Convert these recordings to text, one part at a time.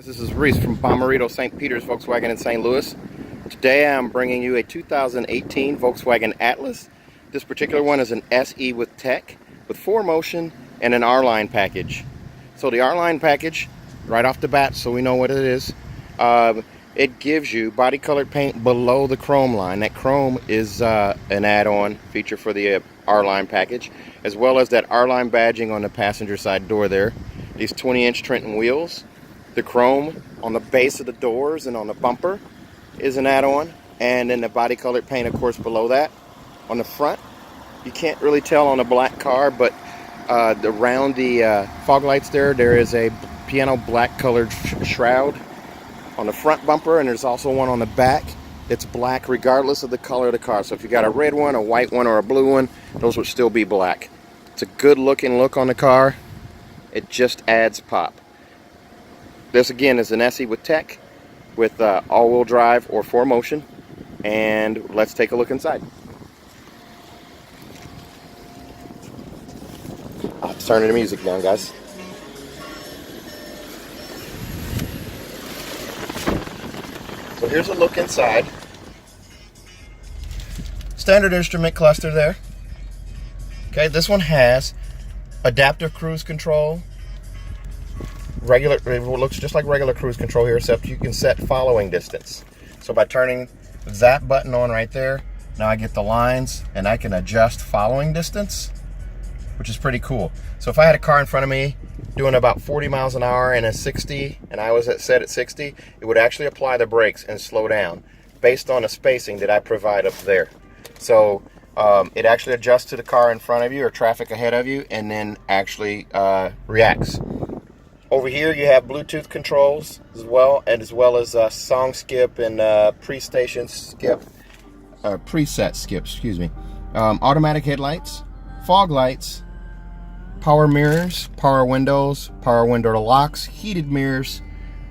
This is Reese from Bomarito, St. Peter's Volkswagen in St. Louis. Today I'm bringing you a 2018 Volkswagen Atlas. This particular one is an SE with tech, with 4Motion and an R-Line package. So the R-Line package, right off the bat, so we know what it is, it gives you body colored paint below the chrome line. That chrome is an add-on feature for the R-Line package, as well as that R-Line badging on the passenger side door there. These 20-inch Trenton wheels. The chrome on the base of the doors and on the bumper is an add-on, and then the body colored paint, of course, below that. On the front, you can't really tell on a black car, but around the fog lights there is a piano black colored shroud on the front bumper, and there's also one on the back. It's black regardless of the color of the car. So if you got a red one, a white one, or a blue one, those would still be black. It's a good looking look on the car. It just adds pop. This again is an SE with tech, with all-wheel drive or 4Motion, and let's take a look inside. I'll turn the music down, guys. So here's a look inside. Standard instrument cluster there. Okay, this one has adaptive cruise control. It looks just like regular cruise control here, except you can set following distance. So by turning that button on right there, now I get the lines and I can adjust following distance, which is pretty cool. So if I had a car in front of me doing about 40 miles an hour and a 60, and I was set at 60, it would actually apply the brakes and slow down based on the spacing that I provide up there. So it actually adjusts to the car in front of you or traffic ahead of you, and then actually reacts. Over here you have Bluetooth controls as well as song skip and preset skip, excuse me. Automatic headlights, fog lights, power mirrors, power windows, power window locks, heated mirrors,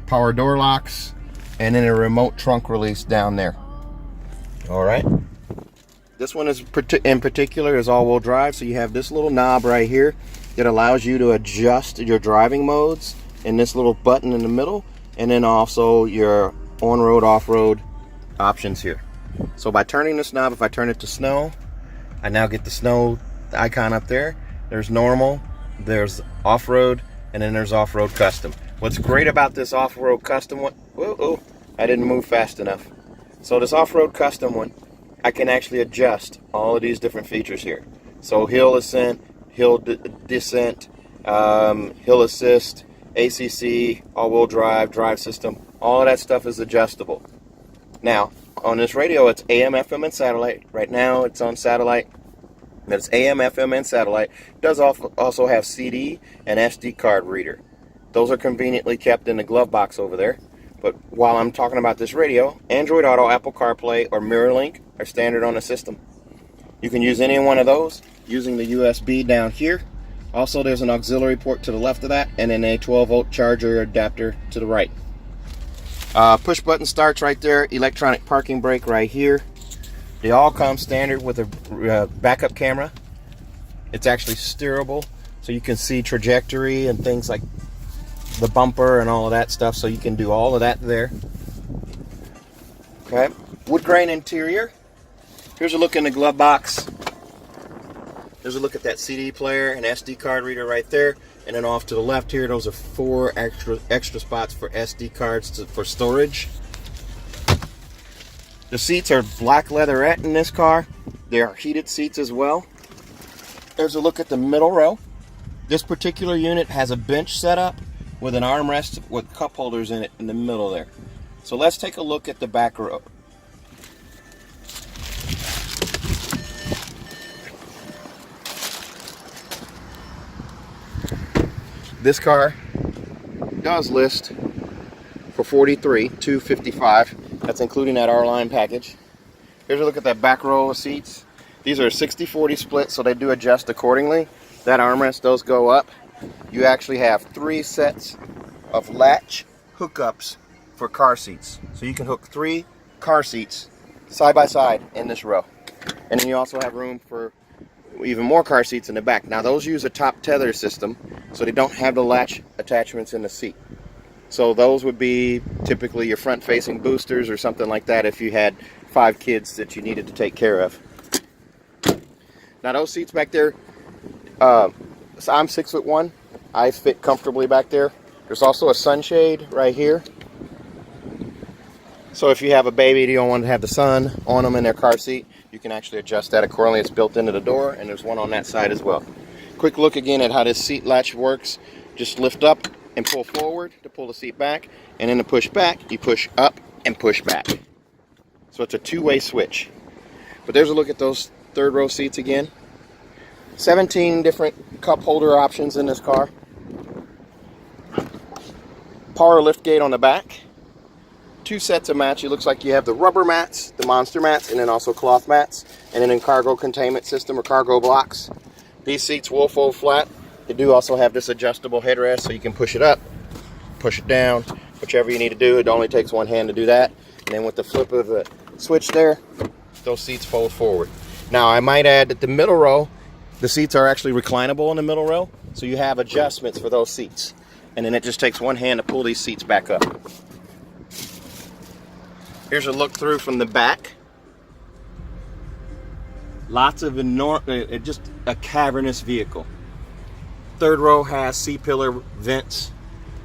power door locks, and then a remote trunk release down there. All right. This one is in particular is all-wheel drive, so you have this little knob right here that allows you to adjust your driving modes, and this little button in the middle, and then also your on-road, off-road options here. So by turning this knob, if I turn it to snow, I now get the snow icon up there. There's normal, there's off-road, and then there's off-road custom. What's great about this off-road custom one, I didn't move fast enough. So this off-road custom one, I can actually adjust all of these different features here. So hill ascent, hill descent, hill assist, ACC, all-wheel drive, drive system, all of that stuff is adjustable. Now, on this radio, it's AM, FM, and satellite. Right now, it's on satellite. It's AM, FM, and satellite. It does also have CD and SD card reader. Those are conveniently kept in the glove box over there. But while I'm talking about this radio, Android Auto, Apple CarPlay, or MirrorLink are standard on the system. You can use any one of those using the USB down here. Also, there's an auxiliary port to the left of that, and then a 12-volt charger adapter to the right. Push button starts right there. Electronic parking brake right here. They all come standard with a backup camera. It's actually steerable, so you can see trajectory and things like the bumper and all of that stuff, so you can do all of that there. Okay, wood grain interior. Here's a look in the glove box. There's a look at that CD player and SD card reader right there, and then off to the left here, those are 4 extra spots for SD cards for storage. The seats are black leatherette in this car. They are heated seats as well. There's a look at the middle row. This particular unit has a bench setup with an armrest with cup holders in it in the middle there. So let's take a look at the back row. This car does list for $43,255. That's including that R-Line package. Here's a look at that back row of seats. These are 60-40 split, so they do adjust accordingly. That armrest does go up. You actually have 3 sets of latch hookups for car seats. So you can hook 3 car seats side by side in this row. And then you also have room for even more car seats in the back. Now those use a top tether system, so they don't have the latch attachments in the seat. So those would be typically your front-facing boosters or something like that if you had 5 kids that you needed to take care of. Now those seats back there, so I'm 6'1". I fit comfortably back there. There's also a sunshade right here. So if you have a baby and you don't want to have the sun on them in their car seat, you can actually adjust that accordingly. It's built into the door, and there's one on that side as well. Quick look again at how this seat latch works. Just lift up and pull forward to pull the seat back, and then to push back, you push up and push back. So it's a two-way switch. But there's a look at those third row seats again. 17 different cup holder options in this car. Power lift gate on the back. 2 sets of mats. It looks like you have the rubber mats, the monster mats, and then also cloth mats, and then in cargo containment system or cargo blocks. These seats will fold flat. They do also have this adjustable headrest, so you can push it up, push it down, whichever you need to do. It only takes one hand to do that. And then with the flip of the switch there, those seats fold forward. Now I might add that the middle row, the seats are actually reclinable in the middle row, so you have adjustments for those seats. And then it just takes one hand to pull these seats back up. Here's a look through from the back. Lots of just a cavernous vehicle. Third row has C-pillar vents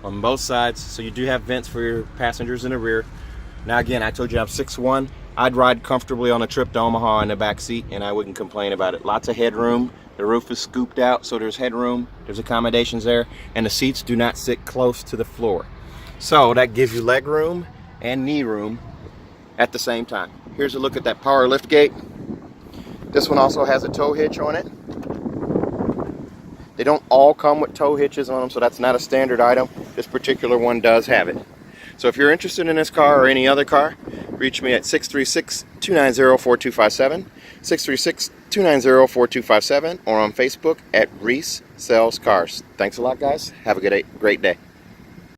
on both sides, so you do have vents for your passengers in the rear. Now again, I told you I'm 6'1". I'd ride comfortably on a trip to Omaha in the back seat, and I wouldn't complain about it. Lots of headroom. The roof is scooped out, so there's headroom. There's accommodations there, and the seats do not sit close to the floor. So that gives you leg room and knee room at the same time. Here's a look at that power lift gate. This one also has a tow hitch on it. They don't all come with tow hitches on them, so that's not a standard item. This particular one does have it. So if you're interested in this car or any other car, reach me at 636-290-4257, 636-290-4257, or on Facebook at Reese Sells Cars. Thanks a lot, guys. Have a great day.